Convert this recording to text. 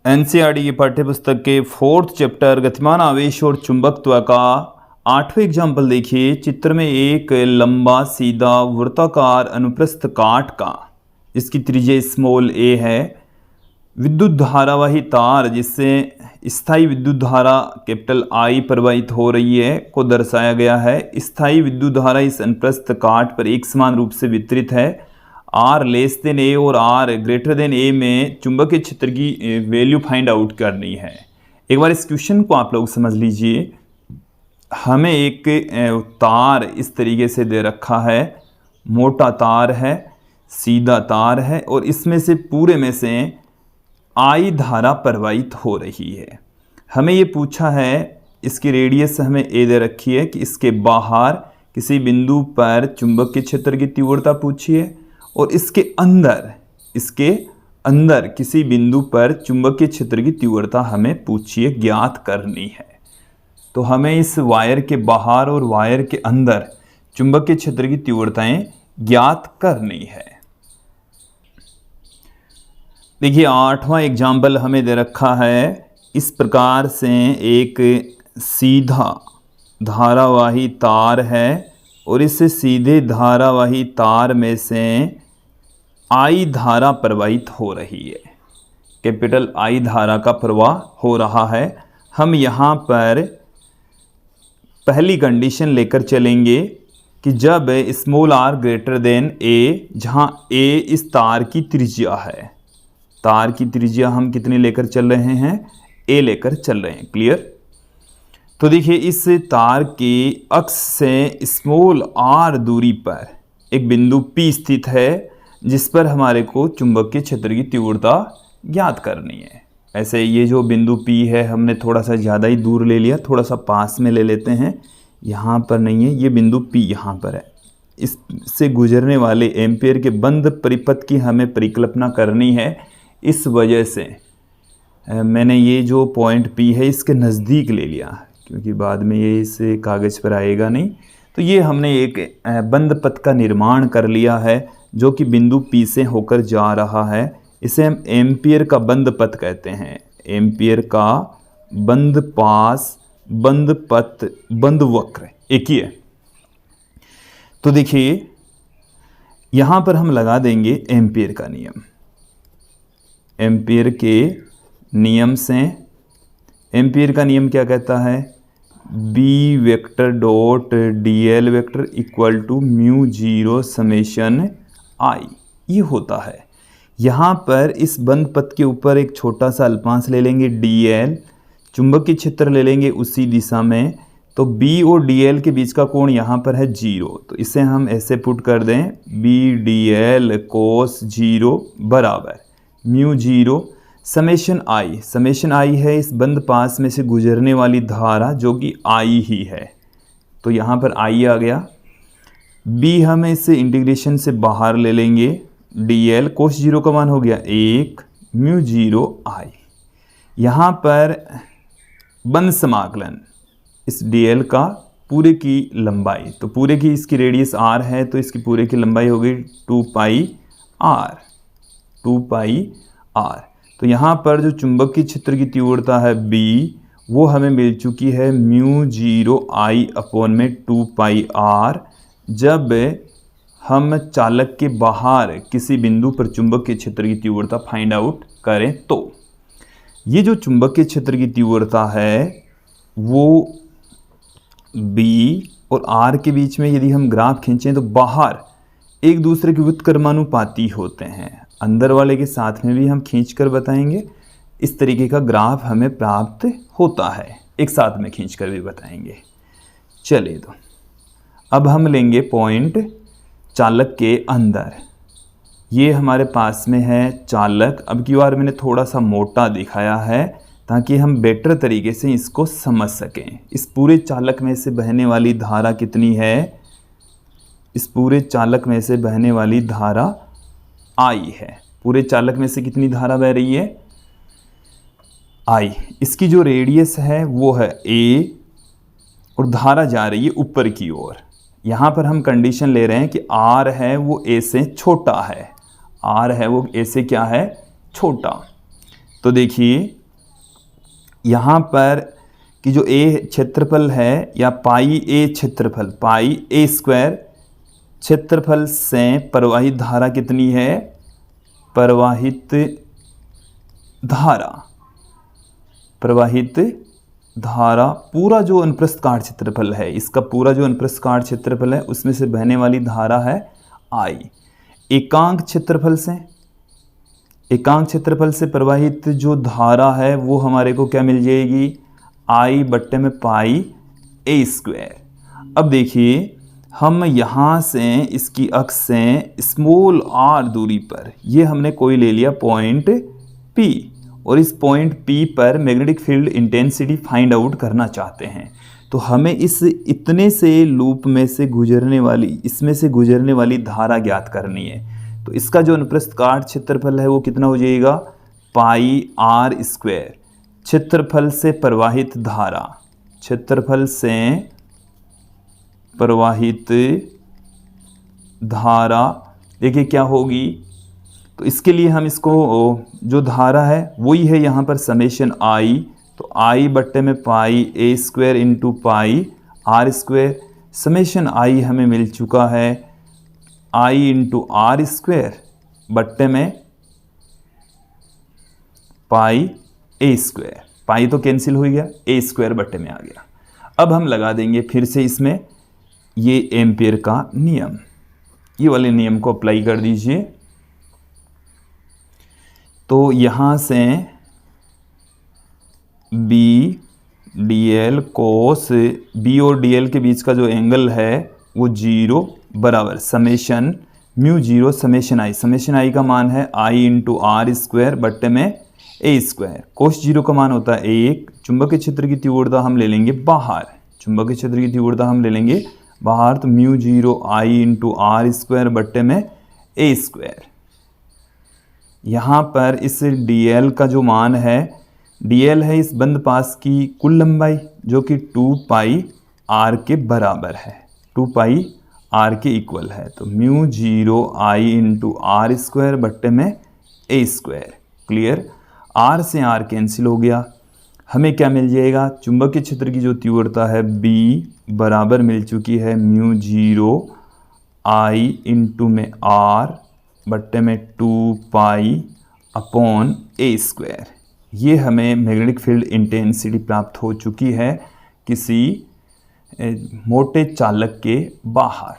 NCERT की पाठ्यपुस्तक के 4th चैप्टर गतिमान आवेश और चुंबकत्व का 8वां एग्जाम्पल देखिए। चित्र में एक लंबा सीधा वृत्ताकार अनुप्रस्थ काट का, इसकी त्रिज्या स्मॉल ए है, विद्युत धारावाही तार जिससे स्थायी विद्युत धारा कैपिटल आई प्रवाहित हो रही है को दर्शाया गया है। स्थायी विद्युत धारा इस अनुप्रस्थ काट पर एक समान रूप से वितरित है। आर लेस देन ए और आर ग्रेटर देन ए में चुंबकीय क्षेत्र की वैल्यू फाइंड आउट करनी है। एक बार इस क्वेश्चन को आप लोग समझ लीजिए। हमें एक तार इस तरीके से दे रखा है, मोटा तार है, सीधा तार है और इसमें से पूरे में से आई धारा प्रवाहित हो रही है। हमें ये पूछा है, इसकी रेडियस हमें ए दे रखी है कि इसके बाहर किसी बिंदु पर चुंबकीय क्षेत्र की तीव्रता पूछी है और इसके अंदर किसी बिंदु पर चुंबकीय क्षेत्र की तीव्रता हमें पूछी है, ज्ञात करनी है। तो हमें इस वायर के बाहर और वायर के अंदर चुंबकीय क्षेत्र की तीव्रताएं ज्ञात करनी है। देखिए 8वां एग्जाम्पल हमें दे रखा है। इस प्रकार से एक सीधा धारावाही तार है और इस सीधे धारावाही तार में से आई धारा प्रवाहित हो रही है, कैपिटल आई धारा का प्रवाह हो रहा है। हम यहाँ पर पहली कंडीशन लेकर चलेंगे कि जब स्मॉल आर ग्रेटर देन ए, जहाँ ए इस तार की त्रिज्या है, तार की त्रिज्या हम कितनी लेकर चल रहे हैं, ए लेकर चल रहे हैं। क्लियर? तो देखिए इस तार के अक्ष से स्मॉल आर दूरी पर एक बिंदु पी स्थित है जिस पर हमारे को चुंबकीय क्षेत्र की तीव्रता ज्ञात करनी है। ऐसे ये जो बिंदु पी है हमने थोड़ा सा ज़्यादा ही दूर ले लिया, थोड़ा सा पास में ले लेते हैं। यहाँ पर नहीं है, ये बिंदु पी यहाँ पर है। इससे गुजरने वाले एम्पियर के बंद परिपथ की हमें परिकल्पना करनी है। इस वजह से मैंने ये जो पॉइंट पी है इसके नज़दीक ले लिया, क्योंकि बाद में ये इस कागज़ पर आएगा नहीं। तो ये हमने एक बंद पथ का निर्माण कर लिया है जो कि बिंदु पी से होकर जा रहा है। इसे हम एम्पियर का बंद पथ कहते हैं। एम्पियर का बंद पास, बंद पथ, बंद वक्र एक ही है। तो देखिए यहाँ पर हम लगा देंगे एम्पियर का नियम। एम्पियर के नियम से, एम्पियर का नियम क्या कहता है, B vector dot D L vector equal to mu zero summation I, ये होता है। यहाँ पर इस बंद पथ के ऊपर एक छोटा सा अल्पांश ले लेंगे डी एल, चुंबकीय क्षेत्र ले लेंगे उसी दिशा में। तो बी और डी एल के बीच का कोण यहाँ पर है जीरो, तो इसे हम ऐसे पुट कर दें, b d l cos zero बराबर mu zero summation I. Summation I है इस बंद पास में से गुजरने वाली धारा जो कि आई ही है, तो यहाँ पर आई आ गया। बी हम इसे इंटीग्रेशन से बाहर ले लेंगे, डी एल कोस जीरो का मान हो गया 1 म्यू जीरो आई। यहाँ पर बंद समाकलन इस डी एल का पूरे की लंबाई, तो पूरे की इसकी रेडियस आर है तो इसकी पूरे की लंबाई हो गई 2 पाई आर, 2 पाई आर। तो यहाँ पर जो चुंबकीय क्षेत्र की तीव्रता है बी, वो हमें मिल चुकी है म्यू जीरो आई अपॉन में 2 पाई आर। जब हम चालक के बाहर किसी बिंदु पर चुंबकीय क्षेत्र की तीव्रता फाइंड आउट करें तो ये जो चुंबकीय क्षेत्र की तीव्रता है वो बी और आर के बीच में यदि हम ग्राफ खींचें तो बाहर एक दूसरे के व्युत्क्रमानुपाती होते हैं। अंदर वाले के साथ में भी हम खींच कर बताएंगे। इस तरीके का ग्राफ हमें प्राप्त होता है, एक साथ में खींच कर भी बताएंगे। चलिए तो अब हम लेंगे पॉइंट चालक के अंदर। ये हमारे पास में है चालक। अब की बार मैंने थोड़ा सा मोटा दिखाया है ताकि हम बेटर तरीके से इसको समझ सकें। इस पूरे चालक में से बहने वाली धारा कितनी है, इस पूरे चालक में से बहने वाली धारा आई है। पूरे चालक में से कितनी धारा बह रही है, आई। इसकी जो रेडियस है वो है ए और धारा जा रही है ऊपर की ओर। यहाँ पर हम कंडीशन ले रहे हैं कि आर है वो ए से छोटा है, आर है वो ए से क्या है, छोटा। तो देखिए यहाँ पर कि जो ए क्षेत्रफल है या पाई ए क्षेत्रफल, पाई ए स्क्वायर क्षेत्रफल से प्रवाहित धारा कितनी है, प्रवाहित धारा पूरा जो अनुप्रस्थ काट क्षेत्रफल है, इसका पूरा जो अनुप्रस्थ काट क्षेत्रफल है उसमें से बहने वाली धारा है आई। एकांक क्षेत्रफल से प्रवाहित जो धारा है वो हमारे को क्या मिल जाएगी, आई बट्टे में पाई ए स्क्वायर। अब देखिए हम यहाँ से इसकी अक्ष से स्मॉल आर दूरी पर ये हमने कोई ले लिया पॉइंट P, और इस पॉइंट P पर magnetic field intensity find out करना चाहते हैं। तो हमें इस इतने से लूप में से गुजरने वाली, इसमें से गुजरने वाली धारा ज्ञात करनी है। तो इसका जो अनुप्रस्थ काट क्षेत्रफल है वो कितना हो जाएगा, पाई आर स्क्वायर। क्षेत्रफल से प्रवाहित धारा, क्षेत्रफल से प्रवाहित धारा देखिए क्या होगी। तो इसके लिए हम इसको जो धारा है वही है यहाँ पर समेशन आई, तो आई बट्टे में pi A square into pi R square. Summation I हमें मिल चुका है आई इंटू आर स्क्वायर बट्टे में पाई ए स्क्वायर। पाई तो कैंसिल हो गया, ए स्क्वायर बट्टे में आ गया। अब हम लगा देंगे फिर से इसमें ये एम्पियर का नियम, ये वाले नियम को अप्लाई कर दीजिए। तो यहाँ से b d l cos b और डी एल के बीच का जो एंगल है वो 0 बराबर समेशन म्यू 0 समेशन आई का मान है आई इंटू आर स्क्वायर बट्टे में ए स्क्वायर। कोस 0 का मान होता है 1। चुंबकीय क्षेत्र की तीव्रता हम ले लेंगे बाहर, चुंबकीय क्षेत्र की तीव्रता हम ले लेंगे बाहर, तो mu 0 I into r square बट्टे में ए स्क्वायर। यहाँ पर इस dl का जो मान है, dl है इस बंद पास की कुल लंबाई जो कि 2 पाई r के बराबर है, 2 पाई r के इक्वल है। तो mu 0 I into r square बट्टे में ए स्क्वायर। क्लियर, r से r कैंसिल हो गया। हमें क्या मिल जाएगा, चुंबकीय क्षेत्र की जो तीव्रता है B बराबर मिल चुकी है म्यू 0 आई इंटू में r बट्टे में 2 पाई अपॉन ए स्क्वायर। ये हमें मैग्नेटिक फील्ड इंटेंसिटी प्राप्त हो चुकी है किसी मोटे चालक के बाहर।